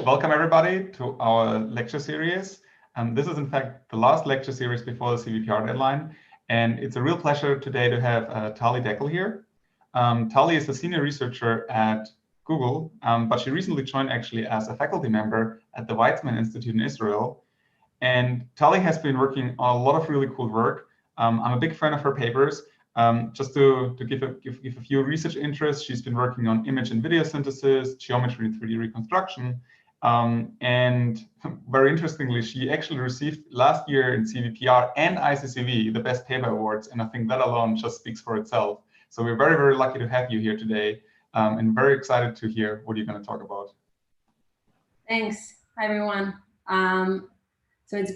welcome everybody to our lecture series. This is in fact the last lecture series before the CVPR deadline. And it's a real pleasure today to have Tali Dekel here. Tali is a senior researcher at Google, but she recently joined actually as a faculty member at the Weizmann Institute in Israel. And Tali has been working on a lot of really cool work. I'm a big fan of her papers. Just to give a few research interests, she's been working on image and video synthesis, geometry and 3D reconstruction. And very interestingly, she actually received last year in CVPR and ICCV the Best Paper Awards. And I think that alone just speaks for itself. So we're very, very lucky to have you here today and very excited to hear what you're going to talk about. Thanks. Hi, everyone. So it's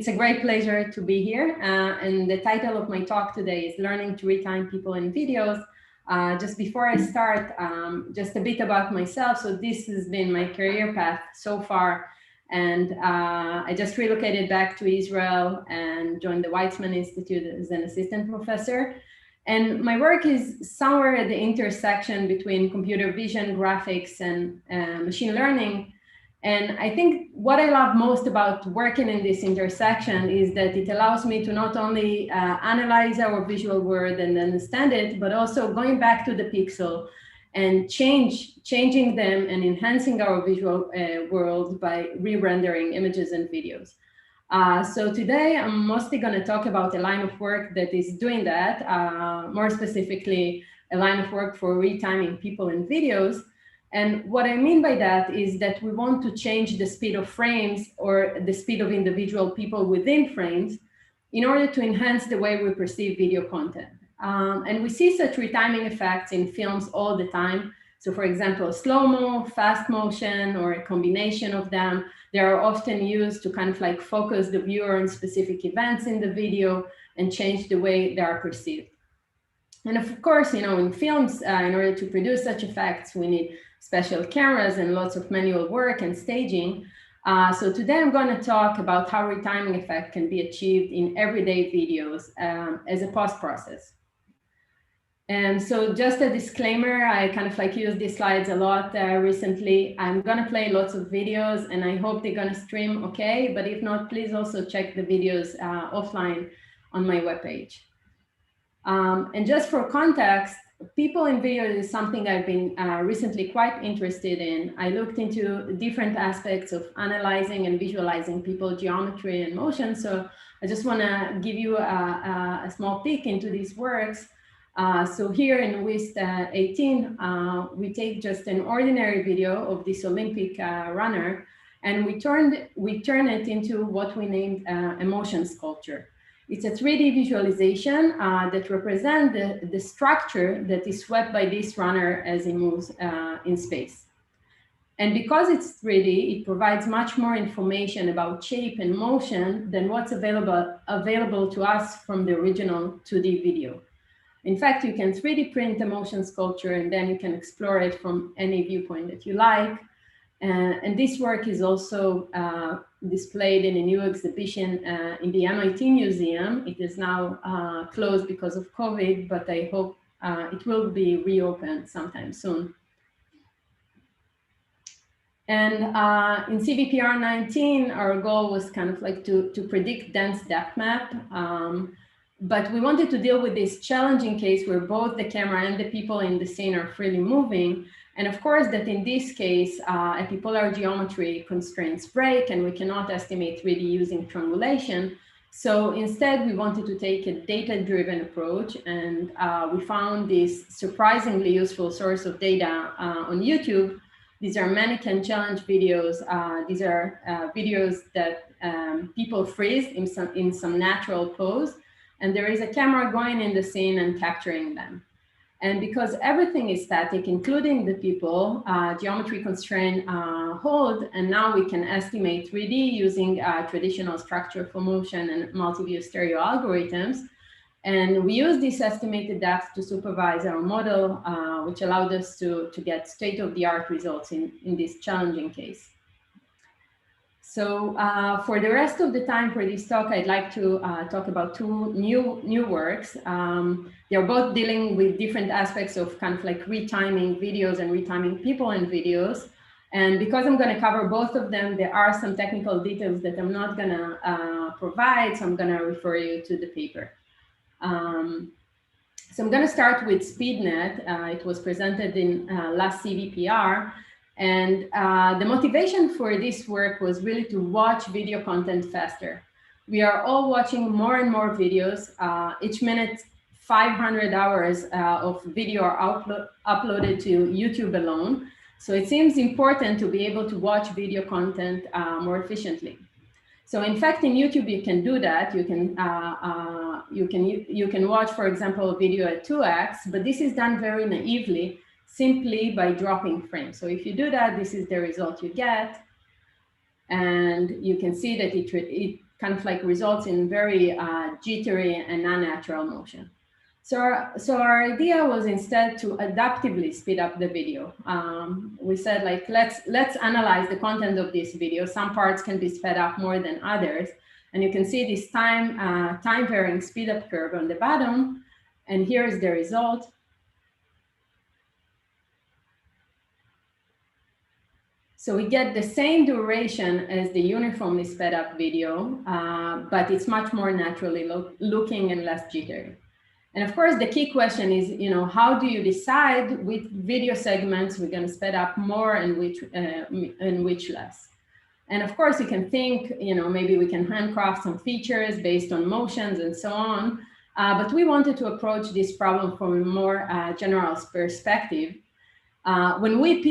a great pleasure to be here. And the title of my talk today is Learning to Retime People in Videos. Just before I start, just a bit about myself. So this has been my career path so far. And I just relocated back to Israel and joined the Weizmann Institute as an assistant professor. And my work is somewhere at the intersection between computer vision, graphics, and machine learning. And I think what I love most about working in this intersection is that it allows me to not only analyze our visual world and understand it, but also going back to the pixel and changing them and enhancing our visual world by re-rendering images and videos. So today I'm mostly going to talk about a line of work that is doing that, more specifically a line of work for retiming people in videos. And what I mean by that is that we want to change the speed of frames or the speed of individual people within frames in order to enhance the way we perceive video content. And we see such retiming effects in films all the time. So for example, slow-mo, fast motion, or a combination of them, they are often used to kind of like focus the viewer on specific events in the video and change the way they are perceived. And of course, in films, in order to produce such effects, we need special cameras and lots of manual work and staging. So today I'm going to talk about how retiming effect can be achieved in everyday videos as a post-process. And so just a disclaimer, I kind of like used these slides a lot recently. I'm going to play lots of videos and I hope they're going to stream okay. But if not, please also check the videos offline on my webpage. And just for context, people in videos is something I've been recently quite interested in. I looked into different aspects of analyzing and visualizing people, geometry and motion. So I just want to give you a small peek into these works. So here in WIST 18, we take just an ordinary video of this Olympic runner, and we turn it into what we named a motion sculpture. It's a 3D visualization that represents the structure that is swept by this runner as he moves in space. And because it's 3D, it provides much more information about shape and motion than what's available to us from the original 2D video. In fact, you can 3D print a motion sculpture and then you can explore it from any viewpoint that you like. And this work is also displayed in a new exhibition in the MIT Museum. It is now closed because of COVID, but I hope it will be reopened sometime soon. And in CVPR 19, our goal was kind of like to predict dense depth map. But we wanted to deal with this challenging case where both the camera and the people in the scene are freely moving. And of course, that in this case, epipolar geometry constraints break and we cannot estimate 3D using triangulation. So instead, we wanted to take a data-driven approach. And we found this surprisingly useful source of data on YouTube. These are mannequin challenge videos. These are videos that people freeze in some natural pose. And there is a camera going in the scene and capturing them. And because everything is static, including the people, geometry constraint hold, and now we can estimate 3D using traditional structure for motion and multi-view stereo algorithms. And we use this estimated depth to supervise our model, which allowed us to get state-of-the-art results in this challenging case. So for the rest of the time for this talk, I'd like to talk about two new works. They're both dealing with different aspects of kind of like retiming videos and retiming people in videos. And because I'm going to cover both of them, there are some technical details that I'm not going to provide, so I'm going to refer you to the paper. So I'm going to start with SpeedNet. It was presented in last CVPR. And the motivation for this work was really to watch video content faster. We are all watching more and more videos. Each minute, 500 hours of video are uploaded to YouTube alone. So it seems important to be able to watch video content more efficiently. So in fact, in YouTube, you can do that. You can watch, for example, a video at 2x, but this is done very naively, simply by dropping frames. So if you do that, this is the result you get. And you can see that it kind of like results in very jittery and unnatural motion. So our idea was instead to adaptively speed up the video. We said, like, let's analyze the content of this video. Some parts can be sped up more than others. And you can see this time varying speed up curve on the bottom. And here is the result. So we get the same duration as the uniformly sped up video, but it's much more naturally looking and less jittery. And of course, the key question is, how do you decide which video segments we're going to speed up more and which less? And of course, you can think, maybe we can handcraft some features based on motions and so on. But we wanted to approach this problem from a more general perspective. When we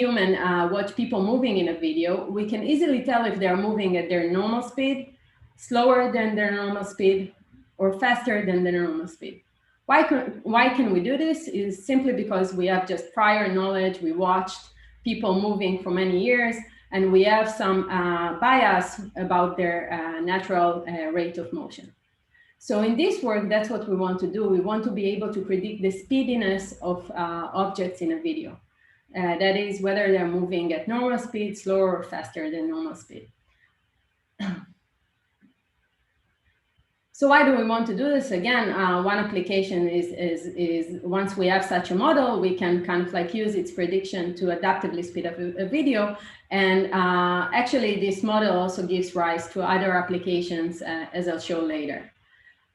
human watch people moving in a video, we can easily tell if they're moving at their normal speed, slower than their normal speed, or faster than their normal speed. Why can we do this? Is simply because we have just prior knowledge. We watched people moving for many years, and we have some bias about their natural rate of motion. So in this work, that's what we want to do. We want to be able to predict the speediness of objects in a video. That is, whether they're moving at normal speed, slower, or faster than normal speed. So why do we want to do this? Again, one application is once we have such a model, we can kind of like use its prediction to adaptively speed up a video. And actually, this model also gives rise to other applications, as I'll show later.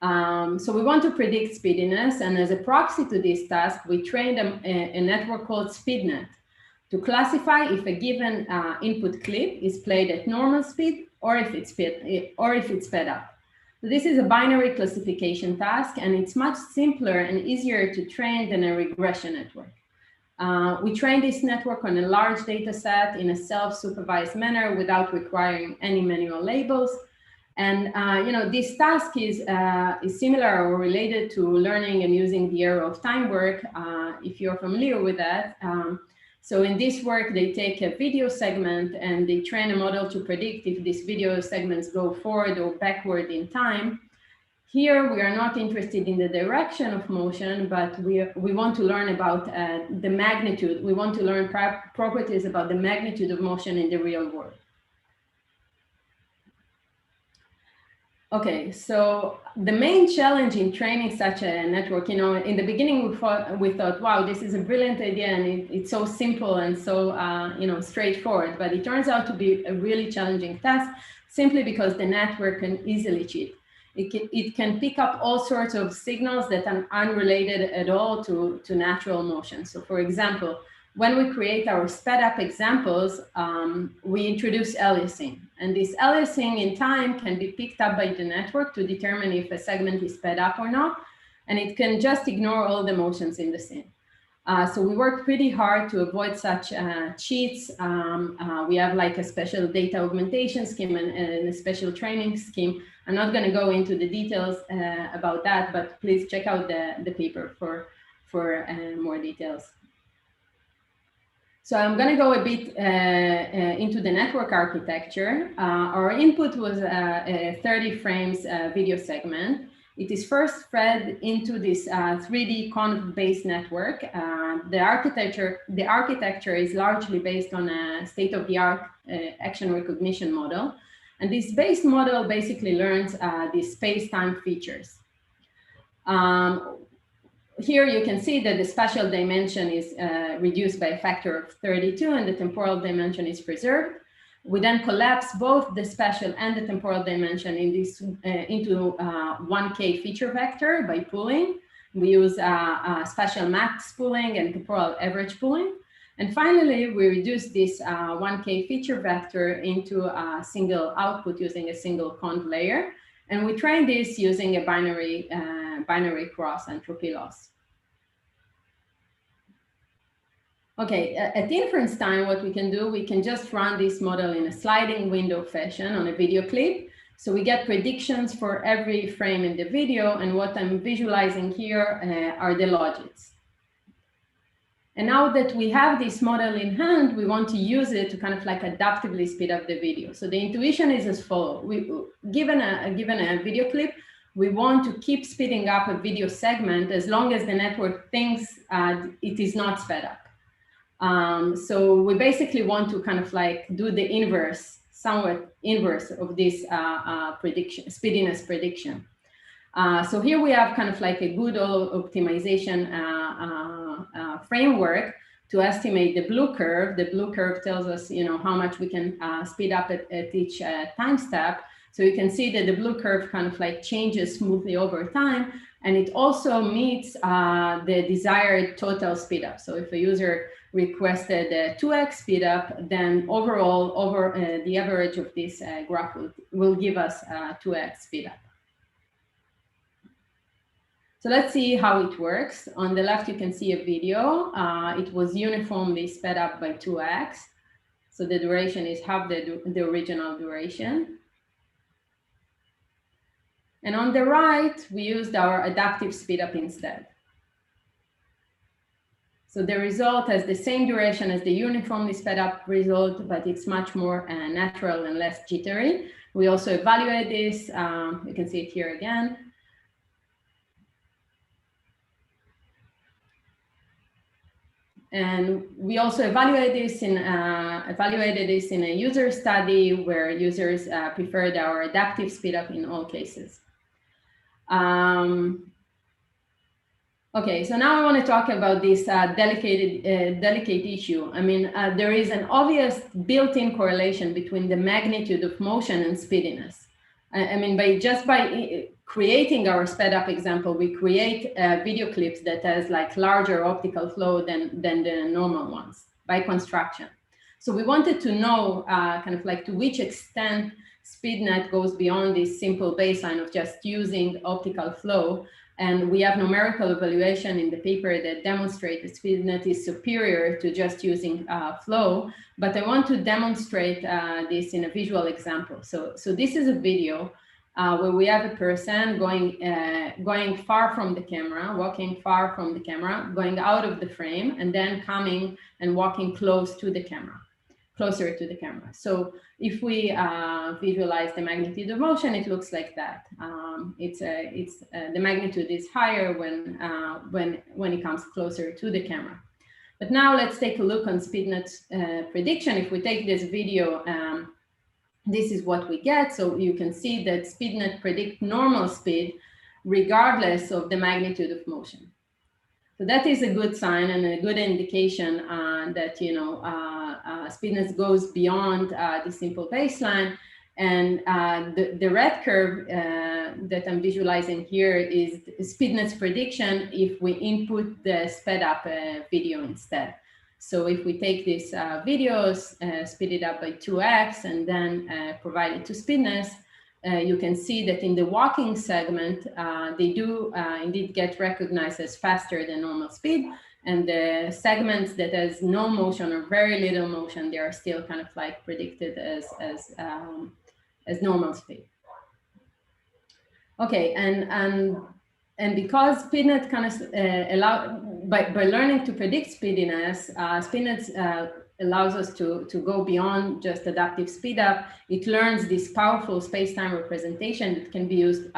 So we want to predict speediness. And as a proxy to this task, we trained a network called SpeedNet to classify if a given input clip is played at normal speed or if it's sped up. So this is a binary classification task, and it's much simpler and easier to train than a regression network. We trained this network on a large data set in a self-supervised manner without requiring any manual labels. And this task is similar or related to learning and using the arrow of time work, if you're familiar with that. So in this work, they take a video segment and they train a model to predict if these video segments go forward or backward in time. Here, we are not interested in the direction of motion, but we want to learn about the magnitude. We want to learn properties about the magnitude of motion in the real world. Okay, so the main challenge in training such a network, in the beginning we thought, wow, this is a brilliant idea, and it's so simple and so straightforward. But it turns out to be a really challenging task, simply because the network can easily cheat. It can pick up all sorts of signals that are unrelated at all to natural motion. So, for example, when we create our sped up examples, we introduce aliasing. And this aliasing in time can be picked up by the network to determine if a segment is sped up or not. And it can just ignore all the motions in the scene. So we work pretty hard to avoid such cheats. We have like a special data augmentation scheme and a special training scheme. I'm not going to go into the details about that, but please check out the paper for more details. So I'm going to go a bit into the network architecture. Our input was a 30 frames video segment. It is first fed into this 3D conv-based network. The architecture is largely based on a state-of-the-art action recognition model. And this base model basically learns these space-time features. here you can see that the spatial dimension is reduced by a factor of 32 and the temporal dimension is preserved. We then collapse both the spatial and the temporal dimension in this, into 1K feature vector by pooling. We use spatial max pooling and temporal average pooling. And finally, we reduce this 1K feature vector into a single output using a single conv layer. And we train this using a binary cross entropy loss. Okay, at inference time, what we can do, we can just run this model in a sliding window fashion on a video clip. So we get predictions for every frame in the video. And what I'm visualizing here are the logits. And now that we have this model in hand, we want to use it to kind of like adaptively speed up the video. So the intuition is as follows. Given a video clip, we want to keep speeding up a video segment as long as the network thinks it is not sped up. So we basically want to kind of like do the inverse, somewhat inverse of this prediction, speediness prediction. So here we have kind of like a good old optimization framework to estimate the blue curve. The blue curve tells us, how much we can speed up at each time step. So you can see that the blue curve kind of like changes smoothly over time. And it also meets the desired total speed up. So if a user requested a 2x speed up, then overall, the average of this graph will give us 2x speed up. So let's see how it works. On the left, you can see a video. It was uniformly sped up by 2x. So the duration is half the original duration. And on the right, we used our adaptive speed up instead. So the result has the same duration as the uniformly sped up result, but it's much more natural and less jittery. We also evaluate this. You can see it here again. And we also evaluated this in a user study where users preferred our adaptive speed up in all cases. Okay, so now I want to talk about this delicate issue. I mean, there is an obvious built-in correlation between the magnitude of motion and speediness. I mean, by creating our sped up example, we create video clips that has like larger optical flow than the normal ones by construction. So we wanted to know kind of like to which extent SpeedNet goes beyond this simple baseline of just using optical flow. And we have numerical evaluation in the paper that demonstrate that SpeedNet is superior to just using flow. But I want to demonstrate this in a visual example. So this is a video where we have a person going far from the camera, walking far from the camera, going out of the frame, and then coming and walking closer to the camera. So if we visualize the magnitude of motion, it looks like that. The magnitude is higher when it comes closer to the camera. But now let's take a look on SpeedNet's prediction. If we take this video, this is what we get. So you can see that SpeedNet predicts normal speed regardless of the magnitude of motion. So that is a good sign and a good indication that SpeedNet goes beyond the simple baseline. And the red curve that I'm visualizing here is SpeedNet's prediction if we input the sped up video instead. So if we take these videos, speed it up by 2x, and then provide it to SpeedNet, you can see that in the walking segment, they do indeed get recognized as faster than normal speed. And the segments that has no motion or very little motion, they are still kind of like predicted as normal speed. Okay, and because SpeedNet kind of by learning to predict speediness, SpeedNet allows us to go beyond just adaptive speed up. It learns this powerful space-time representation that can be used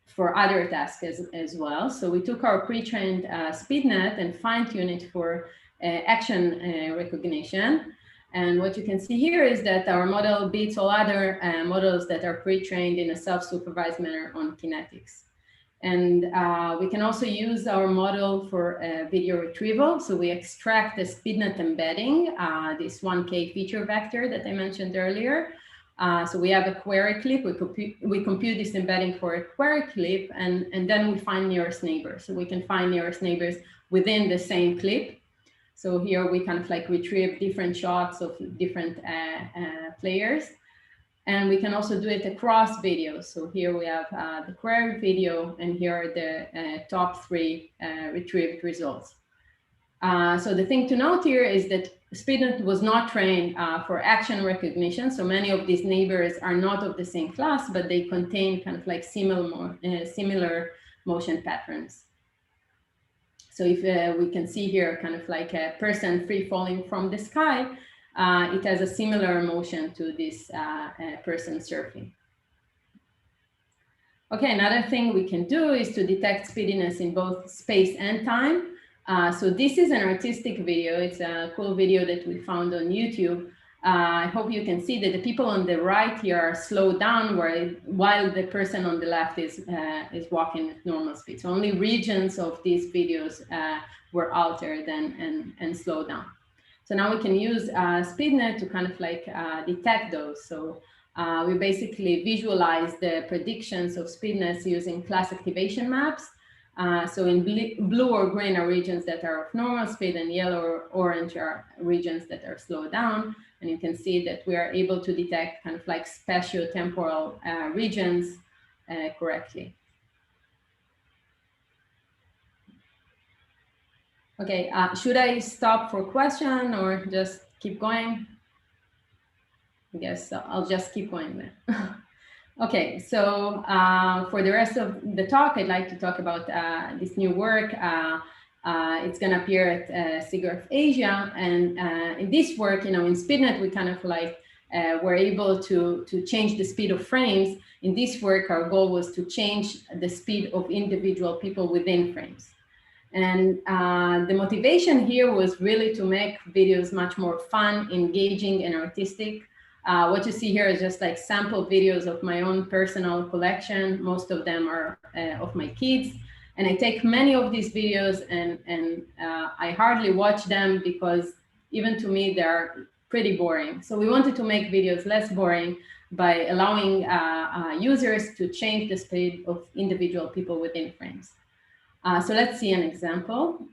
for other tasks as well. So we took our pre-trained SpeedNet and fine-tuned it for action recognition. And what you can see here is that our model beats all other models that are pre-trained in a self-supervised manner on kinetics. And we can also use our model for video retrieval. So we extract the SpeedNet embedding, this 1K feature vector that I mentioned earlier. So we have a query clip, we compute this embedding for a query clip, and then we find nearest neighbors. So we can find nearest neighbors within the same clip. So here we kind of like retrieve different shots of different players. And we can also do it across videos. So here we have the query video, and here are the top 3 retrieved results. So the thing to note here is that SpeedNet was not trained for action recognition. So many of these neighbors are not of the same class, but they contain kind of like similar motion patterns. So if we can see here kind of like a person free falling from the sky, it has a similar motion to this person surfing. Okay, another thing we can do is to detect speediness in both space and time. So this is an artistic video. It's a cool video that we found on YouTube. I hope you can see that the people on the right here are slowed down while the person on the left is walking at normal speed. So only regions of these videos were altered and slowed down. So now we can use SpeedNet to kind of like detect those. So we basically visualize the predictions of speediness using class activation maps. So in blue or green are regions that are of normal speed, and yellow or orange are regions that are slowed down. And you can see that we are able to detect kind of like spatiotemporal regions correctly. Okay, should I stop for question or just keep going? I guess I'll just keep going then. Okay, so for the rest of the talk, I'd like to talk about this new work. It's going to appear at SIGGRAPH Asia, and in this work, in SpeedNet, we kind of like were able to change the speed of frames. In this work, our goal was to change the speed of individual people within frames. And the motivation here was really to make videos much more fun, engaging, and artistic. What you see here is just like sample videos of my own personal collection. Most of them are of my kids. And I take many of these videos and I hardly watch them because even to me, they're pretty boring. So we wanted to make videos less boring by allowing users to change the speed of individual people within frames. So let's see an example.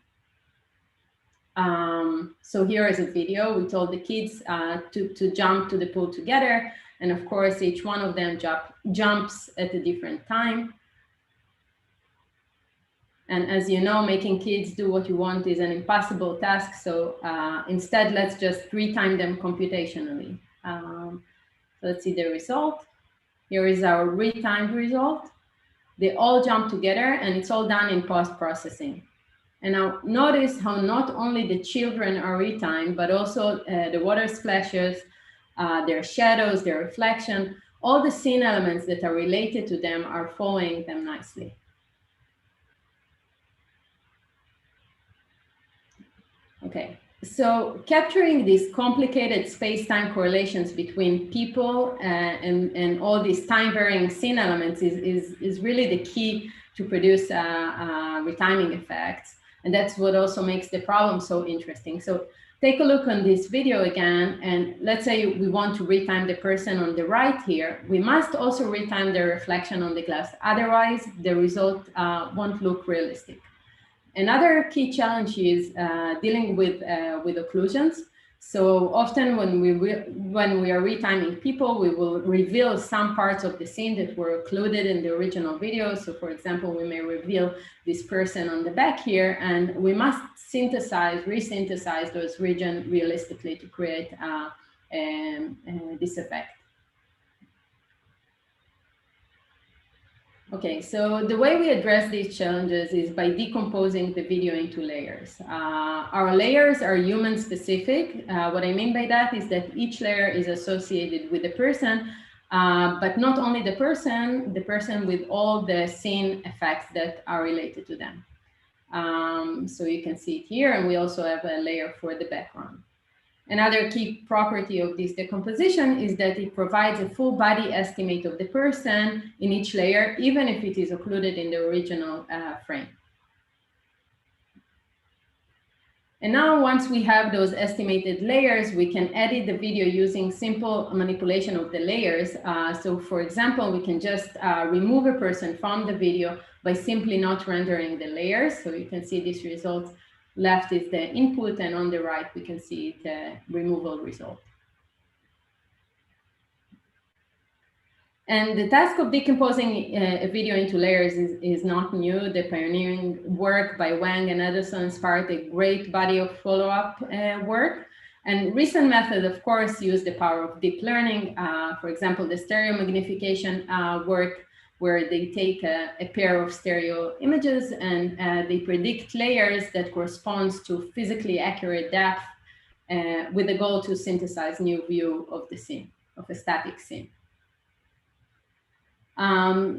So here is a video. We told the kids to jump to the pool together. And of course, each one of them jumps at a different time. And as you know, making kids do what you want is an impossible task. So instead, let's just retime them computationally. So let's see the result. Here is our retimed result. They all jump together, and it's all done in post-processing. And now notice how not only the children are retimed, but also the water splashes, their shadows, their reflection, all the scene elements that are related to them are following them nicely. Okay, so capturing these complicated space-time correlations between people and all these time-varying scene elements is really the key to produce retiming effects. And that's what also makes the problem so interesting. So take a look on this video again, and let's say we want to retime the person on the right here. We must also retime the reflection on the glass. Otherwise, the result won't look realistic. Another key challenge is dealing with occlusions. So often when we are retiming people, we will reveal some parts of the scene that were occluded in the original video. So for example, we may reveal this person on the back here, and we must resynthesize those regions realistically to create this effect. Okay, so the way we address these challenges is by decomposing the video into layers. Our layers are human specific. What I mean by that is that each layer is associated with the person, but not only the person with all the scene effects that are related to them. So you can see it here, and we also have a layer for the background. Another key property of this decomposition is that it provides a full body estimate of the person in each layer, even if it is occluded in the original frame. And now, once we have those estimated layers, we can edit the video using simple manipulation of the layers. So for example, we can just remove a person from the video by simply not rendering the layers. So you can see these results. Left is the input, and on the right, we can see the removal result. And the task of decomposing a video into layers is not new. The pioneering work by Wang and Edison sparked a great body of follow-up work. And recent methods, of course, use the power of deep learning. For example, the stereo magnification work, where they take a pair of stereo images and they predict layers that corresponds to physically accurate depth with the goal to synthesize new view of the scene, of a static scene.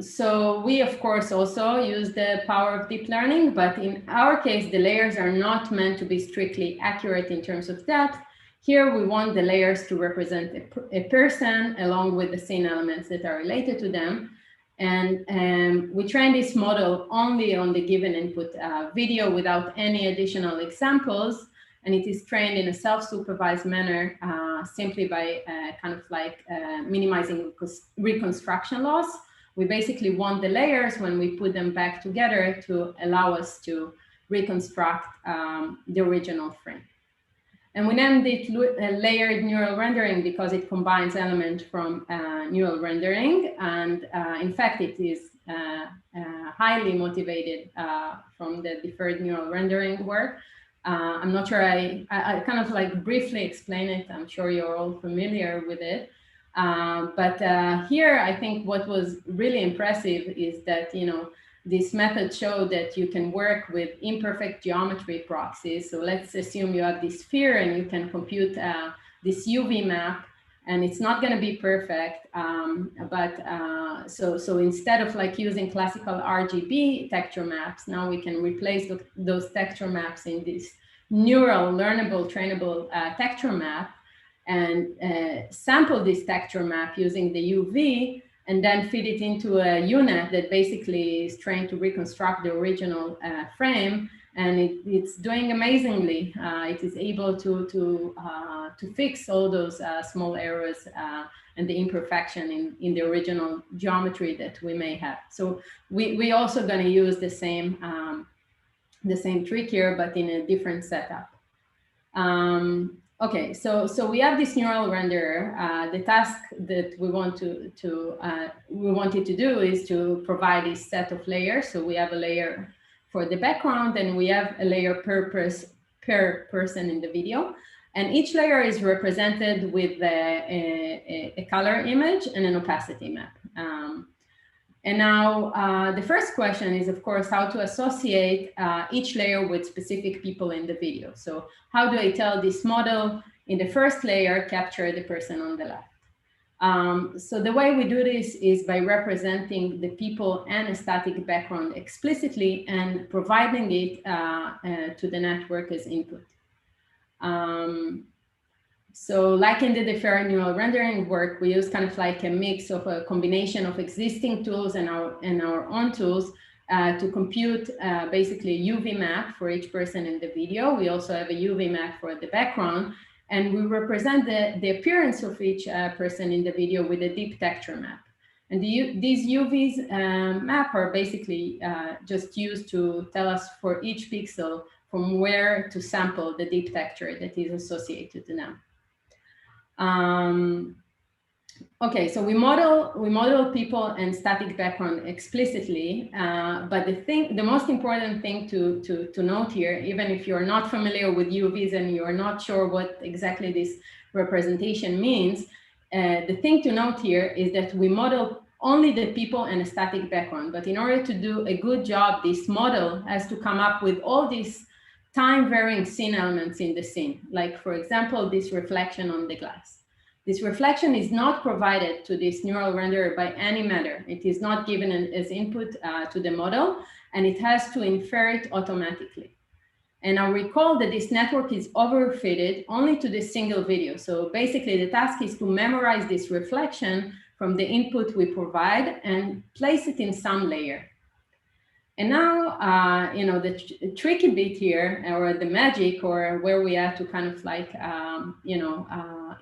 So we, of course, also use the power of deep learning, but in our case, the layers are not meant to be strictly accurate in terms of depth. Here, we want the layers to represent a person along with the scene elements that are related to them. And we train this model only on the given input video without any additional examples. And it is trained in a self-supervised manner simply by kind of like minimizing reconstruction loss. We basically want the layers, when we put them back together, to allow us to reconstruct the original frame. And we named it layered neural rendering because it combines elements from neural rendering. And in fact, it is highly motivated from the deferred neural rendering work. I'm not sure I kind of like briefly explain it. I'm sure you're all familiar with it. But here, I think what was really impressive is that, you know, this method showed that you can work with imperfect geometry proxies. So let's assume you have this sphere and you can compute this UV map, and it's not going to be perfect. So instead of like using classical RGB texture maps, now we can replace those texture maps in this neural, learnable, trainable texture map, and sample this texture map using the UV, and then feed it into a UNet that basically is trained to reconstruct the original frame, and it's doing amazingly. It is able to fix all those small errors and the imperfection in the original geometry that we may have. So we also going to use the same trick here, but in a different setup. Okay, so we have this neural renderer. The task that we wanted to do is to provide this set of layers. So we have a layer for the background, and we have a layer per person in the video. And each layer is represented with a color image and an opacity map. And now the first question is, of course, how to associate each layer with specific people in the video. So how do I tell this model in the first layer capture the person on the left? So the way we do this is by representing the people and a static background explicitly and providing it to the network as input. So like in the deferred neural rendering work, we use kind of like a mix of a combination of existing tools and our own tools to compute basically a UV map for each person in the video. We also have a UV map for the background, and we represent the appearance of each person in the video with a deep texture map. And these UVs map are basically just used to tell us for each pixel from where to sample the deep texture that is associated to them. Okay, so we model people and static background explicitly, but the most important thing to note here, even if you're not familiar with UVs and you're not sure what exactly this representation means, the thing to note here is that we model only the people and a static background. But in order to do a good job, this model has to come up with all these time-varying scene elements in the scene, like, for example, this reflection on the glass. This reflection is not provided to this neural renderer by any matter. It is not given as input to the model, and it has to infer it automatically. And I recall that this network is overfitted only to this single video. So basically the task is to memorize this reflection from the input we provide and place it in some layer. And now, the tricky bit here, or the magic, or where we have to kind of like,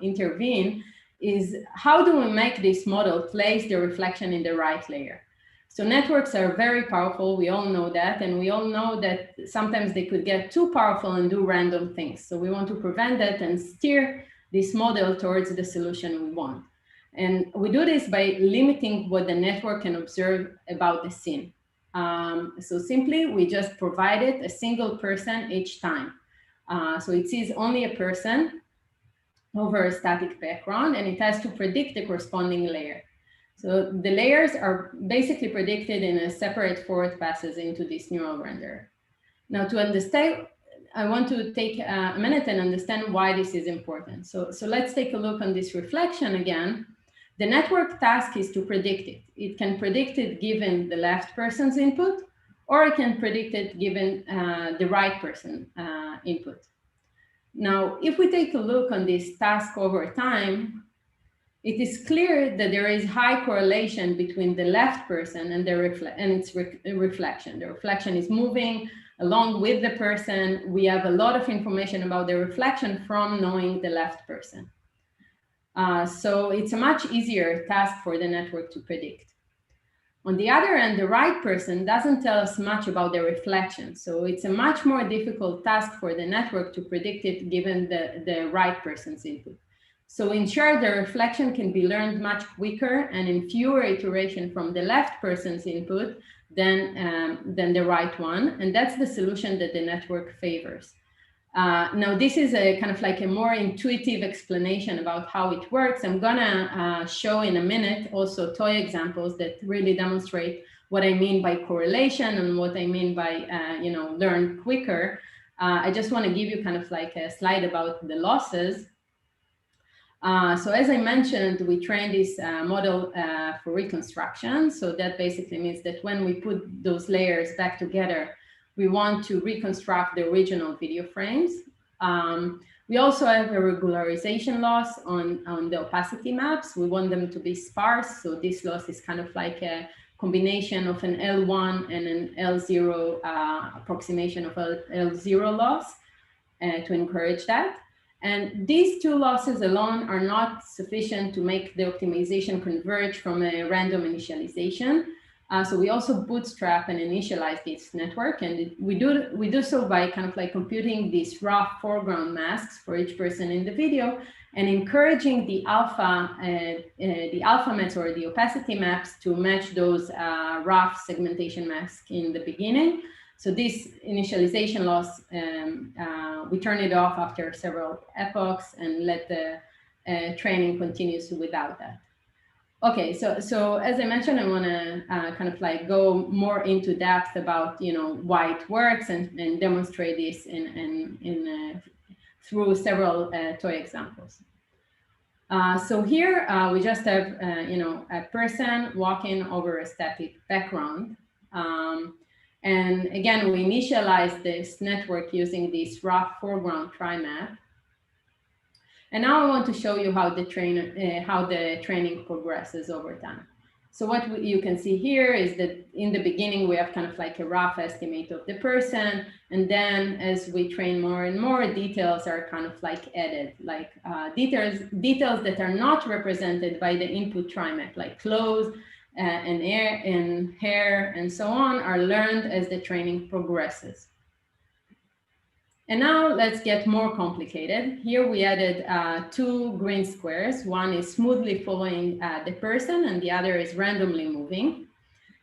intervene, is how do we make this model place the reflection in the right layer? So networks are very powerful. We all know that. And we all know that sometimes they could get too powerful and do random things. So we want to prevent that and steer this model towards the solution we want. And we do this by limiting what the network can observe about the scene. So simply, we just provided a single person each time. So it sees only a person over a static background, and it has to predict the corresponding layer. So the layers are basically predicted in a separate forward passes into this neural renderer. Now, to understand, I want to take a minute and understand why this is important. So let's take a look on this reflection again. The network task is to predict it. It can predict it given the left person's input, or it can predict it given the right person input. Now, if we take a look on this task over time, it is clear that there is high correlation between the left person and its reflection. The reflection is moving along with the person. We have a lot of information about the reflection from knowing the left person. So it's a much easier task for the network to predict. On the other hand, the right person doesn't tell us much about the reflection. So it's a much more difficult task for the network to predict it given the right person's input. So in short, the reflection can be learned much quicker and in fewer iterations from the left person's input than the right one. And that's the solution that the network favors. Now, this is a kind of like a more intuitive explanation about how it works. I'm gonna show in a minute also toy examples that really demonstrate what I mean by correlation and what I mean by, learn quicker. I just wanna give you kind of like a slide about the losses. So as I mentioned, we trained this model for reconstruction. So that basically means that when we put those layers back together, we want to reconstruct the original video frames. We also have a regularization loss on the opacity maps. We want them to be sparse. So this loss is kind of like a combination of an L1 and an L0 approximation of a L0 loss to encourage that. And these two losses alone are not sufficient to make the optimization converge from a random initialization. So we also bootstrap and initialize this network, and we do so by kind of like computing these rough foreground masks for each person in the video, and encouraging the alpha maps or the opacity maps to match those rough segmentation masks in the beginning. So this initialization loss, we turn it off after several epochs and let the training continues without that. Okay, so as I mentioned, I want to kind of like go more into depth about why it works and demonstrate this through several toy examples. So here we just have a person walking over a static background, and again we initialize this network using this rough foreground trimap. And now I want to show you how the training progresses over time. So what you can see here is that in the beginning, we have kind of like a rough estimate of the person. And then as we train more and more, details are kind of like added, like details that are not represented by the input trimap, like clothes and hair and so on, are learned as the training progresses. And now let's get more complicated. Here we added two green squares. One is smoothly following the person and the other is randomly moving.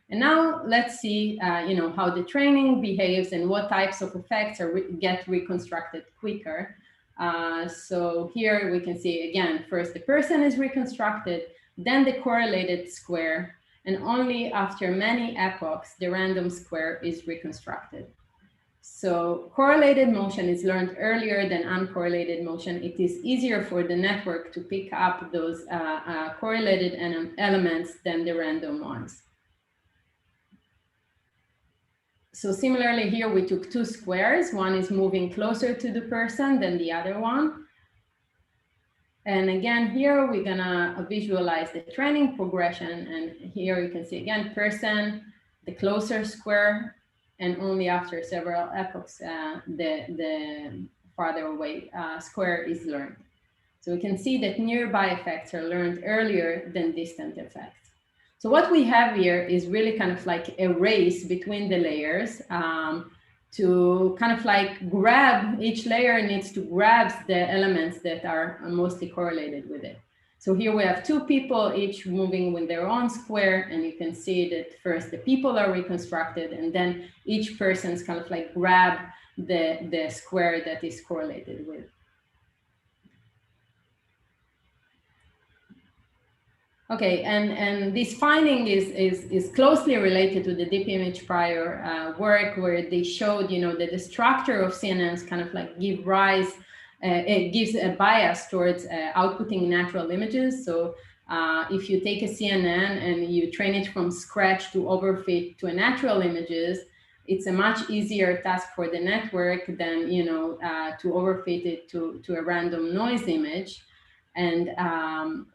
And now let's see how the training behaves and what types of effects get reconstructed quicker. So here we can see again, first the person is reconstructed, then the correlated square, and only after many epochs, the random square is reconstructed. So correlated motion is learned earlier than uncorrelated motion. It is easier for the network to pick up those correlated elements than the random ones. So similarly here, we took two squares. One is moving closer to the person than the other one. And again, here we're gonna visualize the training progression. And here you can see again, person, the closer square, and only after several epochs, the farther away square is learned. So we can see that nearby effects are learned earlier than distant effects. So what we have here is really kind of like a race between the layers to kind of like grab, each layer needs to grab the elements that are mostly correlated with it. So here we have two people, each moving with their own square, and you can see that first the people are reconstructed, and then each person's kind of like grab the square that is correlated with. Okay, and this finding is closely related to the deep image prior work, where they showed, that the structure of CNNs kind of like give rise, it gives a bias towards outputting natural images. So if you take a CNN and you train it from scratch to overfit to a natural images, it's a much easier task for the network than, to overfit it to a random noise image. And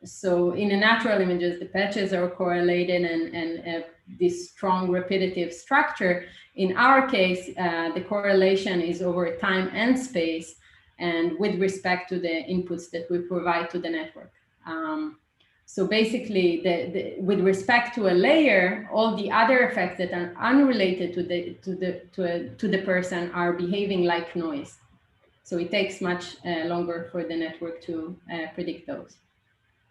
so in the natural images, the patches are correlated and this strong repetitive structure. In our case, the correlation is over time and space, and with respect to the inputs that we provide to the network. So basically, with respect to a layer, all the other effects that are unrelated to the person are behaving like noise. So it takes much longer for the network to predict those.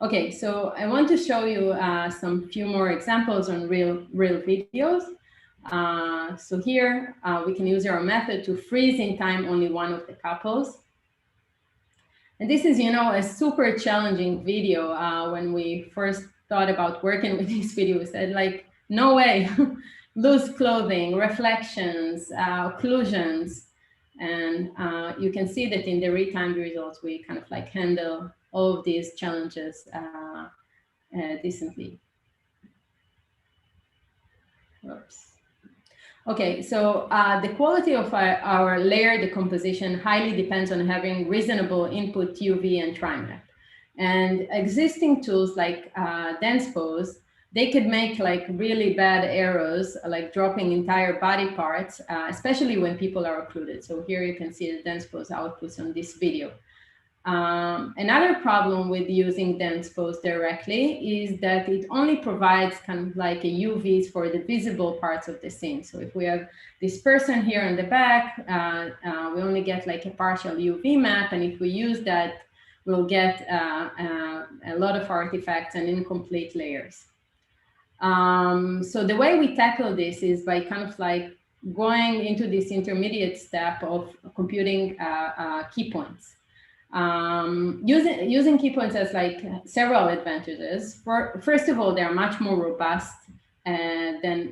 Okay, so I want to show you some few more examples on real videos. So here we can use our method to freeze in time only one of the couples. And this is, a super challenging video. When we first thought about working with this video, we said like, no way, loose clothing, reflections, occlusions. And you can see that in the retimed results, we kind of like handle all of these challenges decently. Oops. Okay, so the quality of our layer decomposition highly depends on having reasonable input UV and trimap. And existing tools like Denspose, they could make like really bad errors, like dropping entire body parts, especially when people are occluded. So here you can see the Denspose outputs on this video. Another problem with using Denspose directly is that it only provides kind of like a UVs for the visible parts of the scene. So if we have this person here in the back, we only get like a partial UV map. And if we use that, we'll get a lot of artifacts and incomplete layers. So the way we tackle this is by kind of like going into this intermediate step of computing key points. Using key points has like several advantages. First of all, they are much more robust than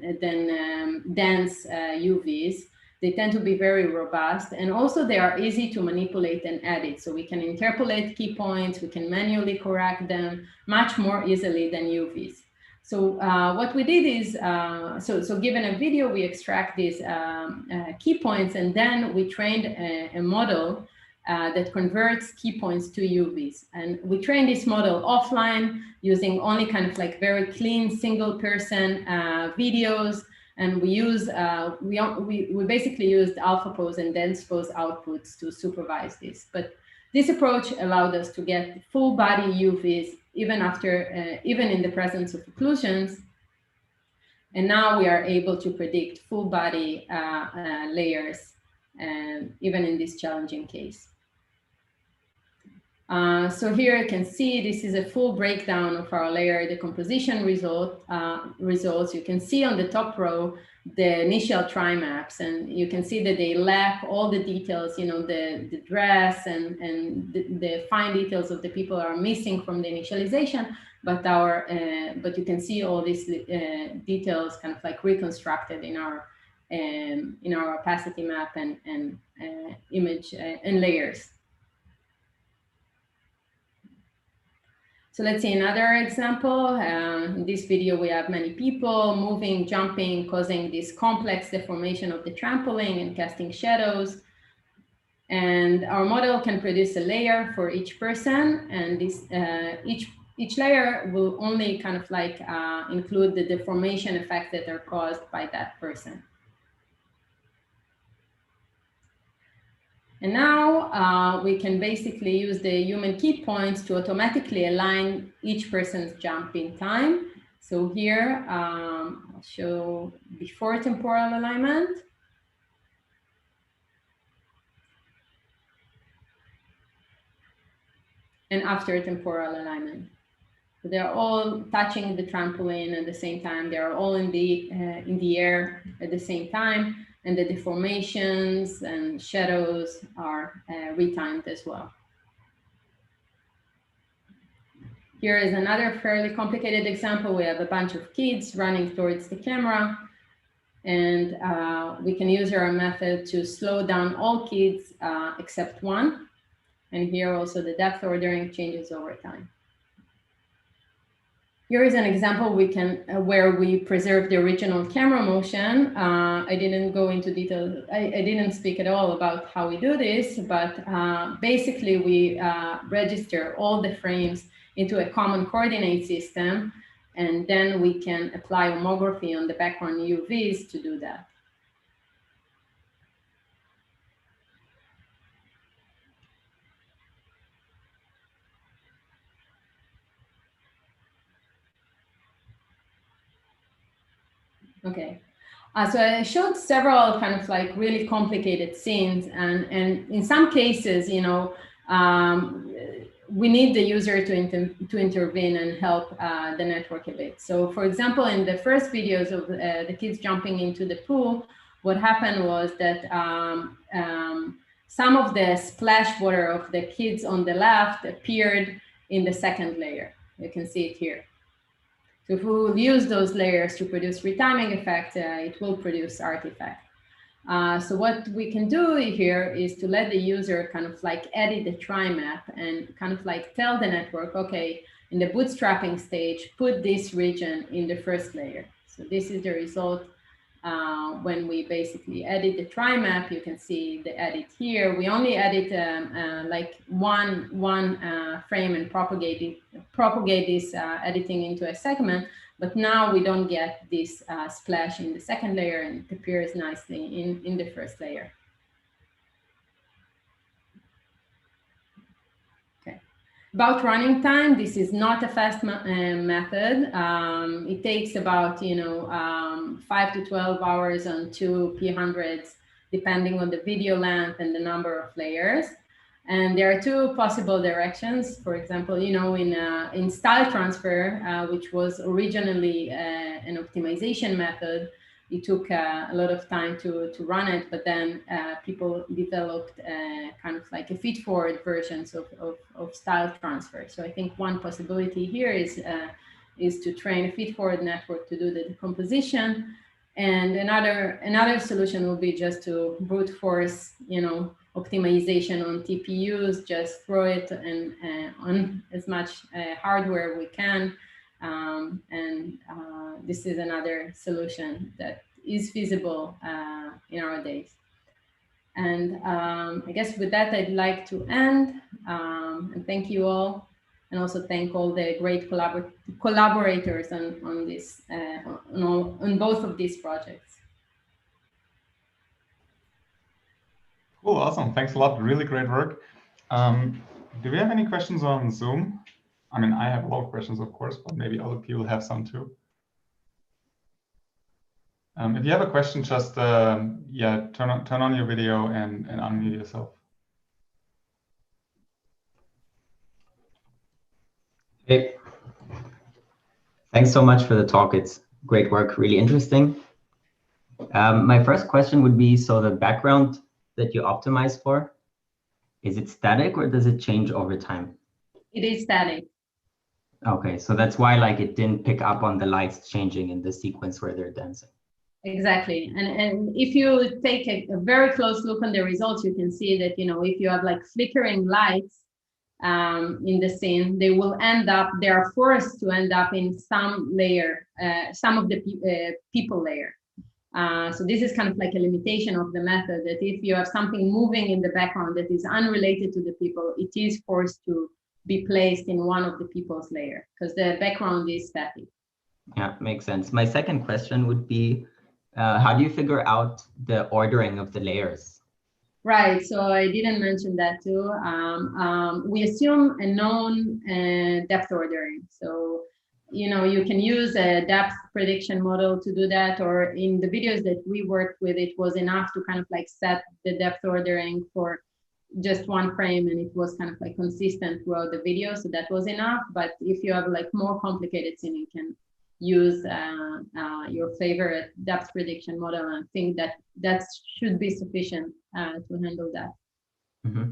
dense UVs. They tend to be very robust, and also they are easy to manipulate and edit. So we can interpolate key points, we can manually correct them much more easily than UVs. So what we did is, so given a video, we extract these key points, and then we trained a model that converts key points to UVs. And we train this model offline using only kind of like very clean single person videos. And we use, we basically used AlphaPose and Denspose outputs to supervise this. But this approach allowed us to get full body UVs even after, even in the presence of occlusions. And now we are able to predict full body layers, even in this challenging case. So here you can see this is a full breakdown of our layer decomposition results. You can see on the top row the initial trimaps, and you can see that they lack all the details, the dress and the fine details of the people are missing from the initialization, but you can see all these details kind of like reconstructed in our opacity map and image and layers. So let's see another example. In this video, we have many people moving, jumping, causing this complex deformation of the trampoline and casting shadows. And our model can produce a layer for each person, and this each layer will only kind of like include the deformation effects that are caused by that person. And now we can basically use the human key points to automatically align each person's jump in time. So here I'll show before temporal alignment. And after temporal alignment. So they're all touching the trampoline at the same time. They're all in the air at the same time, and the deformations and shadows are retimed as well. Here is another fairly complicated example. We have a bunch of kids running towards the camera, and we can use our method to slow down all kids except one. And here also the depth ordering changes over time. Here is an example where we preserve the original camera motion. I didn't go into detail. I didn't speak at all about how we do this, but basically we register all the frames into a common coordinate system, and then we can apply homography on the background UVs to do that. Okay, so I showed several kind of like really complicated scenes, and in some cases, you know, we need the user to intervene and help the network a bit. So for example, in the first videos of the kids jumping into the pool, what happened was that some of the splash water of the kids on the left appeared in the second layer. You can see it here. So if we will use those layers to produce retiming effect, it will produce artifact. So what we can do here is to let the user kind of like edit the trimap and kind of like tell the network, okay, in the bootstrapping stage, put this region in the first layer. So this is the result when we basically edit the trimap. You can see the edit here. We only edit like one frame and propagate this editing into a segment. But now we don't get this splash in the second layer, and it appears nicely in the first layer. Okay. About running time, this is not a fast method. It takes about 5 to 12 hours on 2 P100s, depending on the video length and the number of layers. And there are two possible directions. For example, in style transfer, which was originally an optimization method, it took a lot of time to run it, but then people developed kind of like a feed-forward versions of style transfer. So I think one possibility here is to train a feed-forward network to do the decomposition. And another solution will be just to brute force, optimization on TPUs, just throw it on as much hardware we can. This is another solution that is feasible in our days. And I guess with that, I'd like to end and thank you all, and also thank all the great collaborators on this, on both of these projects. Cool, awesome. Thanks a lot. Really great work. Do we have any questions on Zoom? I mean, I have a lot of questions, of course, but maybe other people have some too. If you have a question, just yeah, turn on your video and unmute yourself. Hey, thanks so much for the talk. It's great work, really interesting. My first question would be, so the background that you optimize for, is it static or does it change over time? It is static. Okay, so that's why like it didn't pick up on the lights changing in the sequence where they're dancing. Exactly. And if you take a very close look on the results, you can see that, if you have like flickering lights, in the scene, they will end up, they are forced to end up in some layer, some of the people layer. So this is kind of like a limitation of the method, that if you have something moving in the background that is unrelated to the people, it is forced to be placed in one of the people's layer because the background is static. Yeah, makes sense. My second question would be, how do you figure out the ordering of the layers? Right, so I didn't mention that too. We assume a known depth ordering. So, you know, you can use a depth prediction model to do that, or in the videos that we worked with, it was enough to kind of like set the depth ordering for just one frame, and it was kind of like consistent throughout the video. So that was enough. But if you have like more complicated scene, you can use your favorite depth prediction model, and I think that should be sufficient to handle that. Mm-hmm.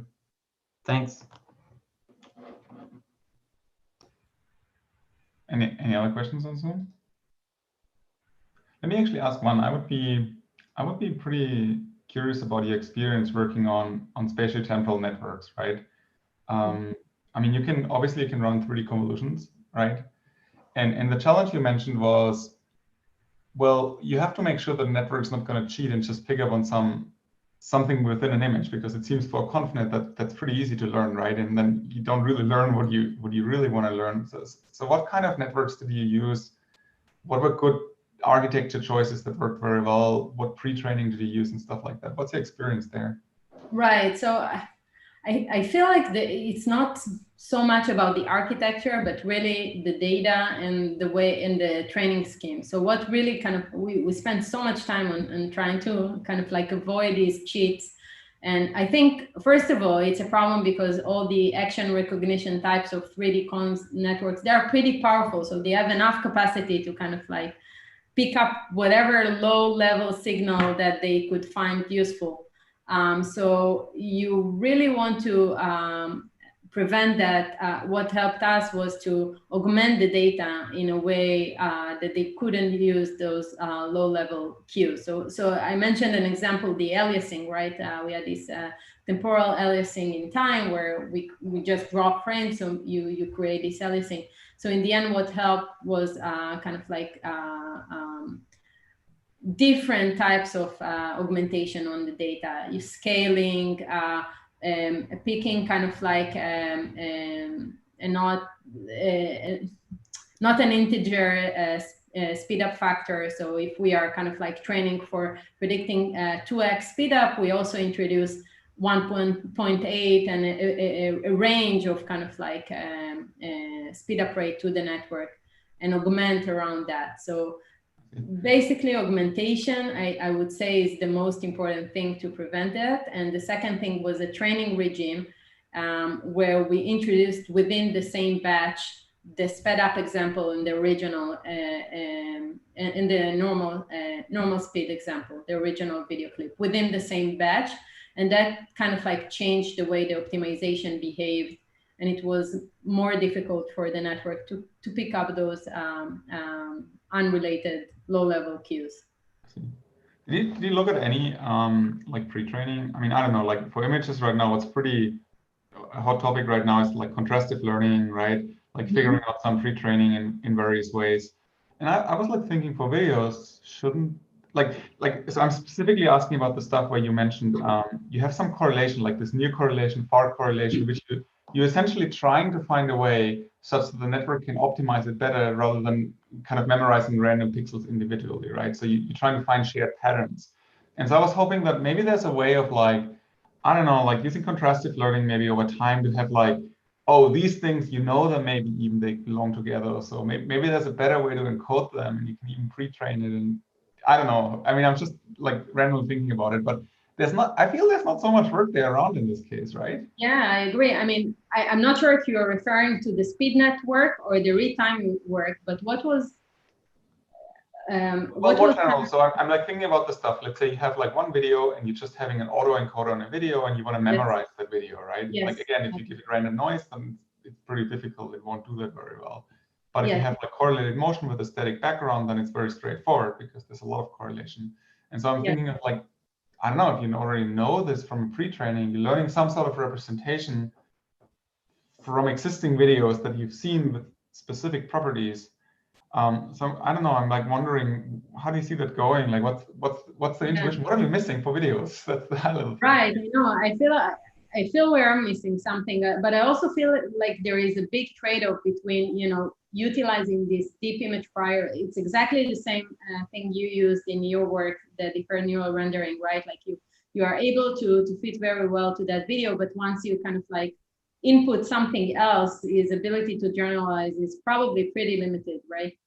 Thanks. Any other questions on Zoom? Let me actually ask one. I would be pretty curious about your experience working on spatial temporal networks, right? I mean, you can run 3D convolutions, right? And the challenge you mentioned was, well, you have to make sure that the network's not going to cheat and just pick up on something within an image, because it seems for ConvNet that that's pretty easy to learn, right? And then you don't really learn what you really want to learn. So what kind of networks did you use? What were good architecture choices that worked very well? What pre-training did you use and stuff like that? What's your experience there? Right. So I feel like it's not so much about the architecture, but really the data and the way in the training scheme. So what really kind of, we spent so much time on trying to kind of like avoid these cheats. And I think, first of all, it's a problem because all the action recognition types of 3D networks, they're pretty powerful. So they have enough capacity to kind of like pick up whatever low level signal that they could find useful. So you really want to prevent that. What helped us was to augment the data in a way that they couldn't use those low-level cues. So I mentioned an example, the aliasing, right? We had this temporal aliasing in time where we just drop frames, so you create this aliasing. So in the end, what helped was kind of like different types of augmentation on the data. You scaling, picking kind of like not an integer speed up factor. So if we are kind of like training for predicting 2x speed up, we also introduce 1.8 and a range of kind of like speed up rate to the network and augment around that. So basically augmentation, I would say, is the most important thing to prevent that. And the second thing was a training regime where we introduced within the same batch the sped up example in the original in the normal speed example, the original video clip within the same batch. And that kind of like changed the way the optimization behaved. And it was more difficult for the network to pick up those unrelated low-level cues. Did you look at any like pre-training? I mean, I don't know, like for images right now, what's pretty a hot topic right now is like contrastive learning, right? Like figuring out some pre-training in various ways. And I was like thinking for videos, shouldn't so I'm specifically asking about the stuff where you mentioned you have some correlation, like this near correlation, far correlation, which you're essentially trying to find a way such that the network can optimize it better rather than kind of memorizing random pixels individually, right? So you're trying to find shared patterns. And so I was hoping that maybe there's a way of like, I don't know, like using contrastive learning maybe over time to have like, oh, these things, you know them, maybe even they belong together. So maybe there's a better way to encode them and you can even pre-train it. And I don't know. I mean, I'm just like randomly thinking about it, but I feel there's not so much work there around in this case, right? Yeah, I agree. I mean, I'm not sure if you are referring to the SpeedNet work or the Retime work, but what was well, more general. So I'm like thinking about the stuff. Let's say you have like one video and you're just having an autoencoder on a video and you want to memorize that video, right? Yes. Like again, if you give it random noise, then it's pretty difficult. It won't do that very well. But if you have like correlated motion with a static background, then it's very straightforward because there's a lot of correlation. And so I'm thinking of like, I don't know if you already know this from pre-training, you're learning some sort of representation from existing videos that you've seen with specific properties. So I don't know. I'm like wondering, how do you see that going? Like, what's the intuition? What are we missing for videos? That's the high level thing. Right. I know. I feel we are missing something, but I also feel like there is a big trade-off between, you know, utilizing this deep image prior. It's exactly the same thing you used in your work, the deferred neural rendering, right? Like you are able to fit very well to that video, but once you kind of like input something else, his ability to generalize is probably pretty limited, right?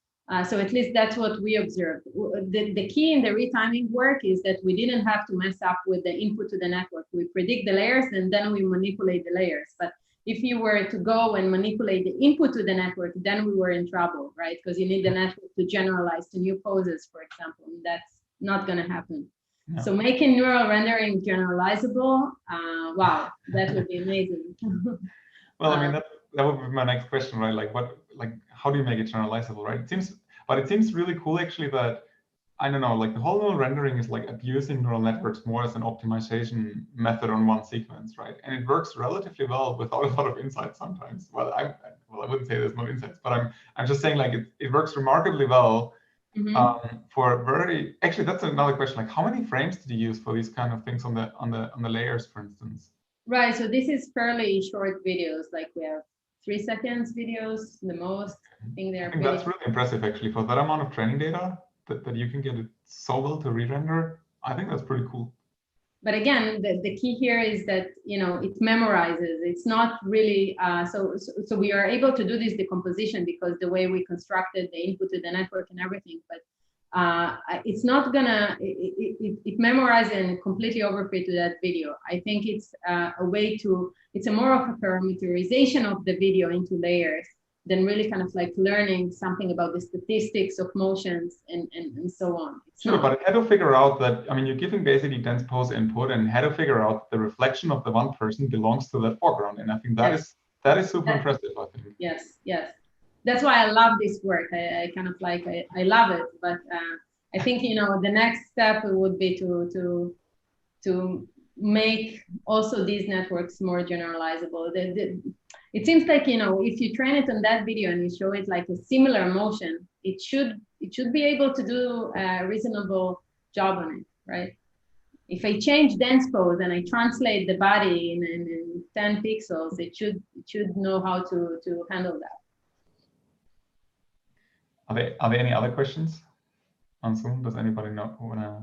So at least that's what we observed. The key in the retiming work is that we didn't have to mess up with the input to the network. We predict the layers and then we manipulate the layers. But if you were to go and manipulate the input to the network, then we were in trouble, right? Because you need the network to generalize to new poses, for example, and that's not going to happen. No. So making neural rendering generalizable, wow, that would be amazing. Well, I mean, that would be my next question, right? Like, how do you make it generalizable, right? It seems really cool actually that, I don't know, like the whole neural rendering is like abusing neural networks more as an optimization method on one sequence, right? And it works relatively well without a lot of insights sometimes. Well, I wouldn't say there's no insights, but I'm just saying like it works remarkably well. For very, actually, that's another question. Like, how many frames did you use for these kind of things on the layers, for instance? Right. So this is fairly short videos. Like we have 3 seconds videos, the most. I think that's really impressive, actually, for that amount of training data that you can get it so well to re-render. I think that's pretty cool. But again, the key here is that, you know, it memorizes. It's not really, so we are able to do this decomposition because the way we constructed the input to the network and everything, but it's not gonna, it memorizes and completely overfit to that video. I think it's a way to, it's a more of a parameterization of the video into layers than really kind of like learning something about the statistics of motions and so on. Sure, but it had to figure out that, I mean, you're giving basically dense pose input and had to figure out the reflection of the one person belongs to that foreground. And I think that is super impressive, I think. Yes, yes. That's why I love this work. I kind of like, I love it, but I think, you know, the next step would be to make also these networks more generalizable. It seems like, you know, if you train it on that video and you show it like a similar motion, it should be able to do a reasonable job on it, right? If I change dense pose and I translate the body in 10 pixels, it should know how to handle that. Are there any other questions on Zoom? Does anybody want to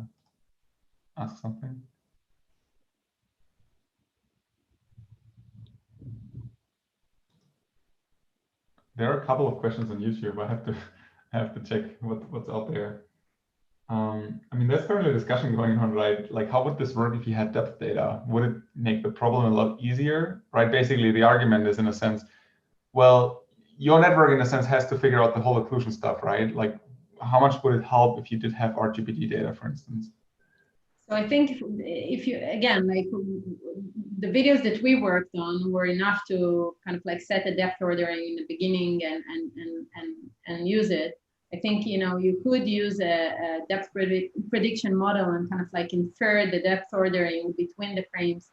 ask something? There are a couple of questions on YouTube. I have to check what's out there. I mean, there's currently a discussion going on, right? Like, how would this work if you had depth data? Would it make the problem a lot easier, right? Basically, the argument is, in a sense, well, your network, in a sense, has to figure out the whole occlusion stuff, right? Like, how much would it help if you did have RGBD data, for instance? So I think if you, again, like the videos that we worked on were enough to kind of like set a depth ordering in the beginning and use it. I think, you know, you could use a depth prediction model and kind of like infer the depth ordering between the frames.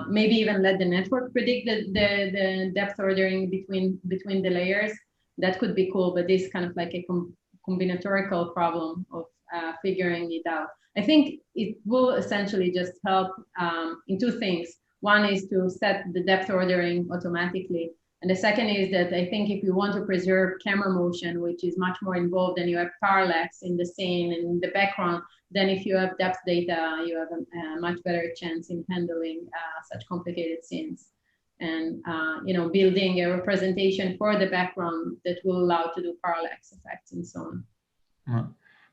Maybe even let the network predict the depth ordering between the layers. That could be cool, but this is kind of like a combinatorial problem of figuring it out. I think it will essentially just help in two things. One is to set the depth ordering automatically. And the second is that I think if you want to preserve camera motion, which is much more involved and you have parallax in the scene and in the background, then if you have depth data, you have a much better chance in handling such complicated scenes. And you know, building a representation for the background that will allow to do parallax effects and so on. Yeah.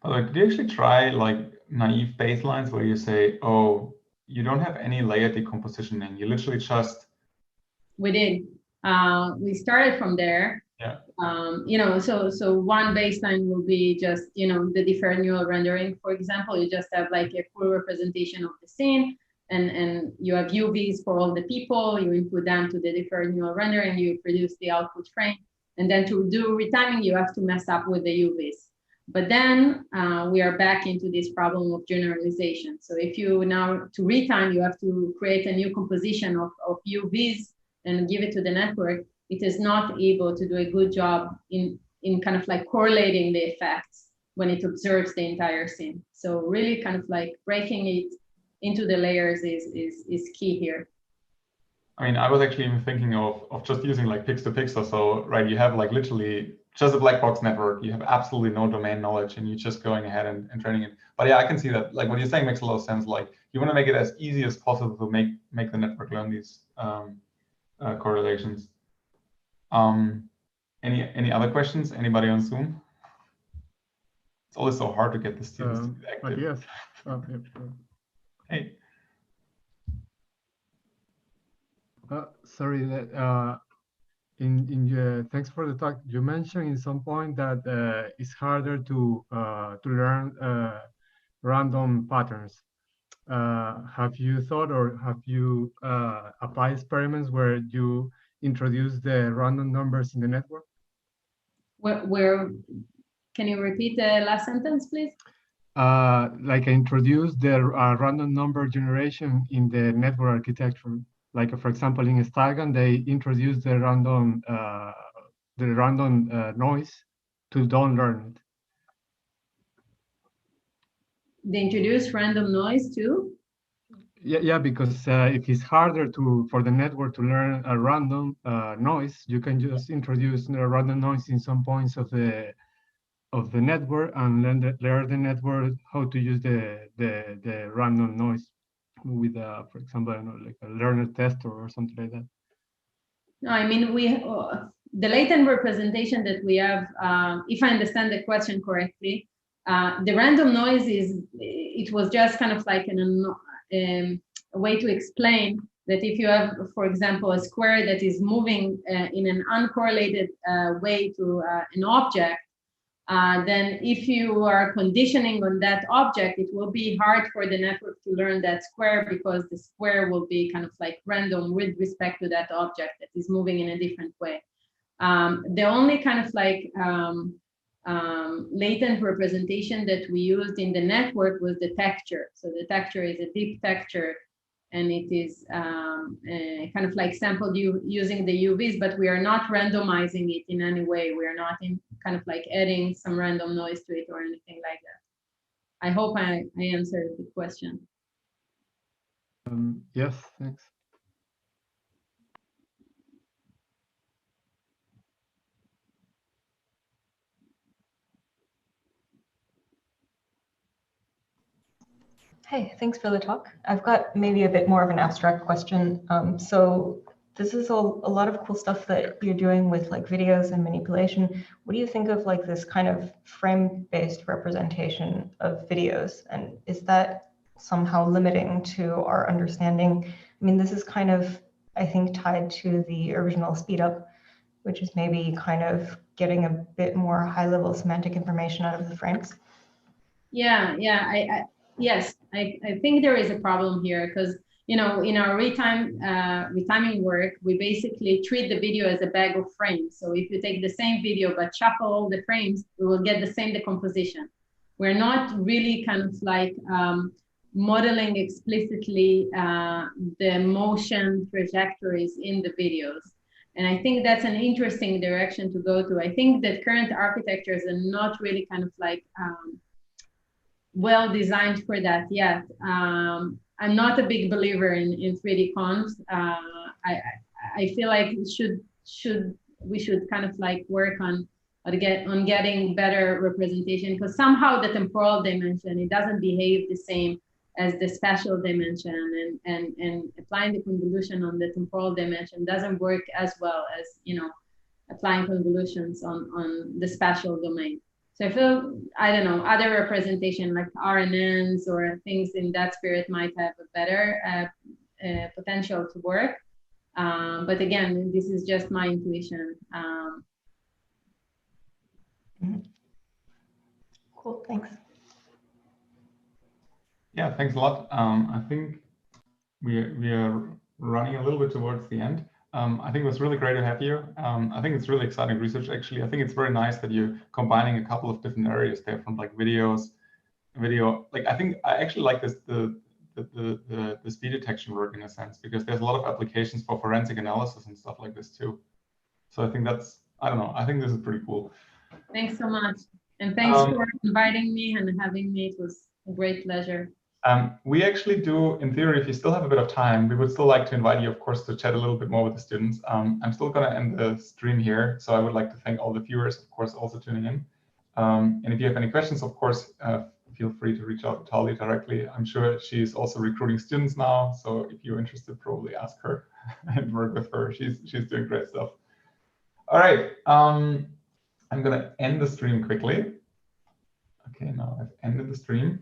By the way, did you actually try like naive baselines where you say, oh, you don't have any layer decomposition and you literally just... We did. We started from there. Yeah. You know, so one baseline will be just, you know, the deferred neural rendering. For example, you just have like a full representation of the scene and you have UVs for all the people, you input them to the deferred neural rendering, you produce the output frame. And then to do retiming, you have to mess up with the UVs. But then we are back into this problem of generalization. So if you now, to retime, you have to create a new composition of UVs and give it to the network, it is not able to do a good job in kind of like correlating the effects when it observes the entire scene. So really kind of like breaking it into the layers is key here. I mean, I was actually even thinking of just using like pix to pixel. So, right, you have like literally just a black box network. You have absolutely no domain knowledge, and you're just going ahead and training it. But yeah, I can see that. Like what you're saying makes a lot of sense. Like you want to make it as easy as possible to make the network learn these correlations. Any other questions? Anybody on Zoom? It's always so hard to get the students to be active. Yes. Okay. Hey. Sorry, that thanks for the talk. You mentioned in some point that it's harder to learn random patterns. Have you thought or have you applied experiments where you introduce the random numbers in the network? Where can you repeat the last sentence, please? Like introduce the random number generation in the network architecture. Like for example, in Stagan, they introduced the random noise to don't learn it. They introduce random noise too? Yeah, because if it's harder for the network to learn a random noise, you can just introduce a random noise in some points of the network and learn the network how to use the random noise with, for example, I don't know, like a learner tester or something like that. No, I mean, the latent representation that we have, if I understand the question correctly, the random noise it was just kind of like a way to explain that if you have, for example, a square that is moving in an uncorrelated way to an object, then if you are conditioning on that object, it will be hard for the network to learn that square because the square will be kind of like random with respect to that object that is moving in a different way. The only kind of like latent representation that we used in the network was the texture. So the texture is a deep texture, and it is kind of like sampled using the UVs, but we are not randomizing it in any way. We are not kind of like adding some random noise to it or anything like that. I hope I answered the question. Yes, thanks. Hey, thanks for the talk. I've got maybe a bit more of an abstract question. So this is a lot of cool stuff that you're doing with like videos and manipulation. What do you think of like this kind of frame-based representation of videos? And is that somehow limiting to our understanding? I mean, this is kind of, I think, tied to the original speed up, which is maybe kind of getting a bit more high-level semantic information out of the frames. Yeah, yes, I think there is a problem here because, you know, in our retiming work, we basically treat the video as a bag of frames. So if you take the same video but shuffle all the frames, we will get the same decomposition. We're not really kind of like modeling explicitly the motion trajectories in the videos. And I think that's an interesting direction to go to. I think that current architectures are not really kind of like well designed for that yet. I'm not a big believer in 3D cons. I feel like we should kind of like work on getting better representation, because somehow the temporal dimension, it doesn't behave the same as the spatial dimension, and applying the convolution on the temporal dimension doesn't work as well as, you know, applying convolutions on the spatial domain. So I feel, I don't know, other representation like RNNs or things in that spirit might have a better potential to work. But again, this is just my intuition. Cool, thanks. Yeah, thanks a lot. I think we are running a little bit towards the end. I think it was really great to have you. I think it's really exciting research, actually. I think it's very nice that you're combining a couple of different areas there, from like video. Like, I think I actually like this, the the speed detection work in a sense, because there's a lot of applications for forensic analysis and stuff like this too. So I think that's, I don't know, I think this is pretty cool. Thanks so much. And thanks for inviting me and having me. It was a great pleasure. We actually do, in theory, if you still have a bit of time, we would still like to invite you, of course, to chat a little bit more with the students. I'm still going to end the stream here. So I would like to thank all the viewers, of course, also tuning in. And if you have any questions, of course, feel free to reach out to Tali directly. I'm sure she's also recruiting students now. So if you're interested, probably ask her and work with her. She's doing great stuff. All right. I'm going to end the stream quickly. OK, now I've ended the stream.